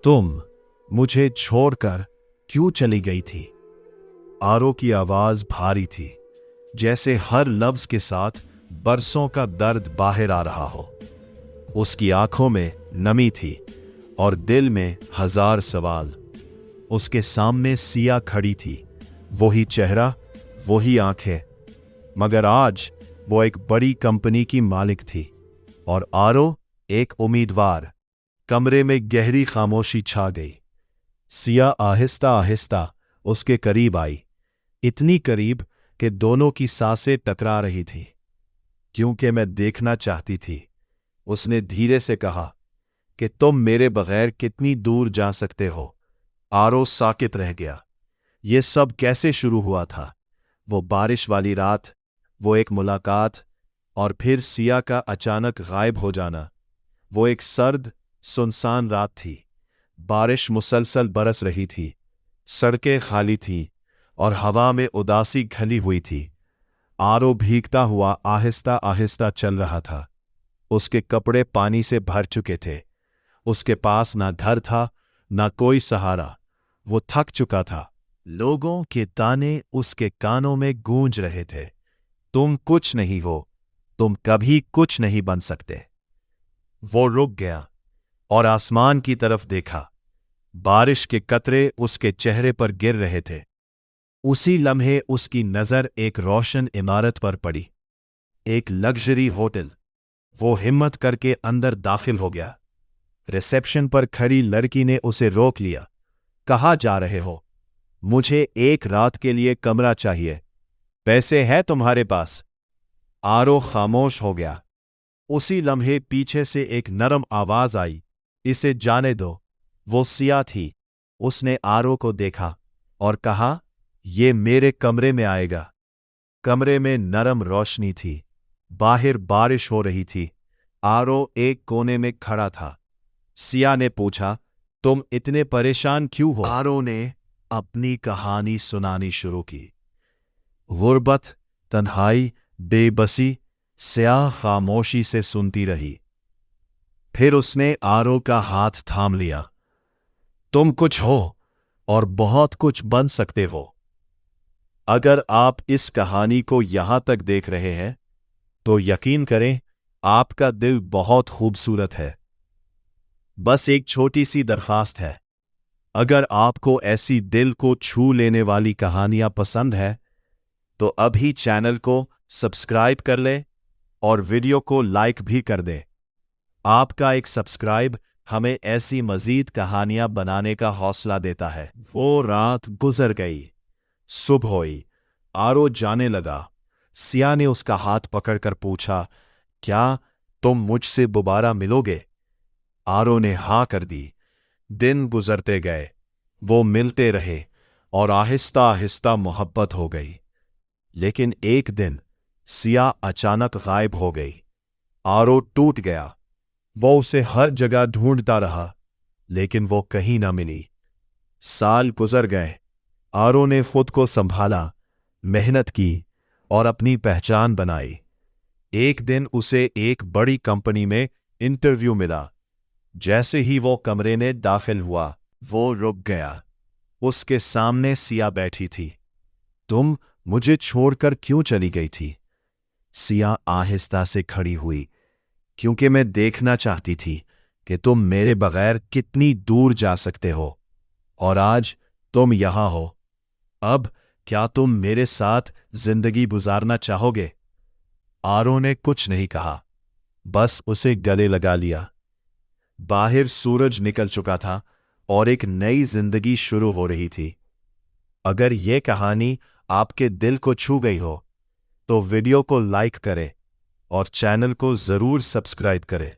तुम मुझे छोड़कर क्यों चली गई थी? आरो की आवाज भारी थी, जैसे हर लफ्ज के साथ बरसों का दर्द बाहर आ रहा हो। उसकी आंखों में नमी थी और दिल में हजार सवाल। उसके सामने सिया खड़ी थी, वही चेहरा, वही आंखें, मगर आज वो एक बड़ी कंपनी की मालिक थी और आरो एक उम्मीदवार। कमरे में गहरी खामोशी छा गई। सिया आहिस्ता आहिस्ता उसके करीब आई, इतनी करीब कि दोनों की सांसें टकरा रही थी। क्योंकि मैं देखना चाहती थी, उसने धीरे से कहा, कि तुम मेरे बगैर कितनी दूर जा सकते हो। आरो साकित रह गया। ये सब कैसे शुरू हुआ था? वो बारिश वाली रात, वो एक मुलाकात, और फिर सिया का अचानक गायब हो जाना। वो एक सर्द सुनसान रात थी। बारिश मुसलसल बरस रही थी, सड़कें खाली थीं और हवा में उदासी घली हुई थी। आरो भीगता हुआ आहिस्ता आहिस्ता चल रहा था। उसके कपड़े पानी से भर चुके थे। उसके पास ना घर था, ना कोई सहारा। वो थक चुका था। लोगों के ताने उसके कानों में गूंज रहे थे, तुम कुछ नहीं हो, तुम कभी कुछ नहीं बन सकते। वो रुक गया और आसमान की तरफ देखा। बारिश के कतरे उसके चेहरे पर गिर रहे थे। उसी लम्हे उसकी नजर एक रोशन इमारत पर पड़ी, एक लग्जरी होटल। वो हिम्मत करके अंदर दाखिल हो गया। रिसेप्शन पर खड़ी लड़की ने उसे रोक लिया। कहाँ जा रहे हो? मुझे एक रात के लिए कमरा चाहिए। पैसे हैं तुम्हारे पास? आरो खामोश हो गया। उसी लम्हे पीछे से एक नरम आवाज आई, इसे जाने दो। वो सिया थी। उसने आरो को देखा और कहा, ये मेरे कमरे में आएगा। कमरे में नरम रोशनी थी। बाहर बारिश हो रही थी। आरो एक कोने में खड़ा था। सिया ने पूछा, तुम इतने परेशान क्यों हो? आरो ने अपनी कहानी सुनानी शुरू की। गुर्बत, तन्हाई, बेबसी। सिया खामोशी से सुनती रही। फिर उसने आरो का हाथ थाम लिया। तुम कुछ हो और बहुत कुछ बन सकते हो। अगर आप इस कहानी को यहां तक देख रहे हैं, तो यकीन करें, आपका दिल बहुत खूबसूरत है। बस एक छोटी सी दरखास्त है। अगर आपको ऐसी दिल को छू लेने वाली कहानियां पसंद है, तो अभी चैनल को सब्सक्राइब कर ले और वीडियो को लाइक भी कर दे। आपका एक सब्सक्राइब हमें ऐसी मजीद कहानियां बनाने का हौसला देता है। वो रात गुजर गई। सुबह हुई। आरो जाने लगा। सिया ने उसका हाथ पकड़कर पूछा, क्या तुम मुझसे दोबारा मिलोगे? आरो ने हाँ कर दी। दिन गुजरते गए। वो मिलते रहे और आहिस्ता आहिस्ता मोहब्बत हो गई। लेकिन एक दिन सिया अचानक गायब हो गई। आरो टूट गया। वो उसे हर जगह ढूंढता रहा, लेकिन वो कहीं ना मिली। साल गुजर गए। आरो ने खुद को संभाला, मेहनत की और अपनी पहचान बनाई। एक दिन उसे एक बड़ी कंपनी में इंटरव्यू मिला। जैसे ही वो कमरे में दाखिल हुआ, वो रुक गया। उसके सामने सिया बैठी थी। तुम मुझे छोड़कर क्यों चली गई थी? सिया आहिस्ता से खड़ी हुई। क्योंकि मैं देखना चाहती थी कि तुम मेरे बगैर कितनी दूर जा सकते हो, और आज तुम यहां हो। अब क्या तुम मेरे साथ जिंदगी गुजारना चाहोगे? आरो ने कुछ नहीं कहा, बस उसे गले लगा लिया। बाहर सूरज निकल चुका था और एक नई जिंदगी शुरू हो रही थी। अगर ये कहानी आपके दिल को छू गई हो, तो वीडियो को लाइक करें और चैनल को जरूर सब्सक्राइब करें।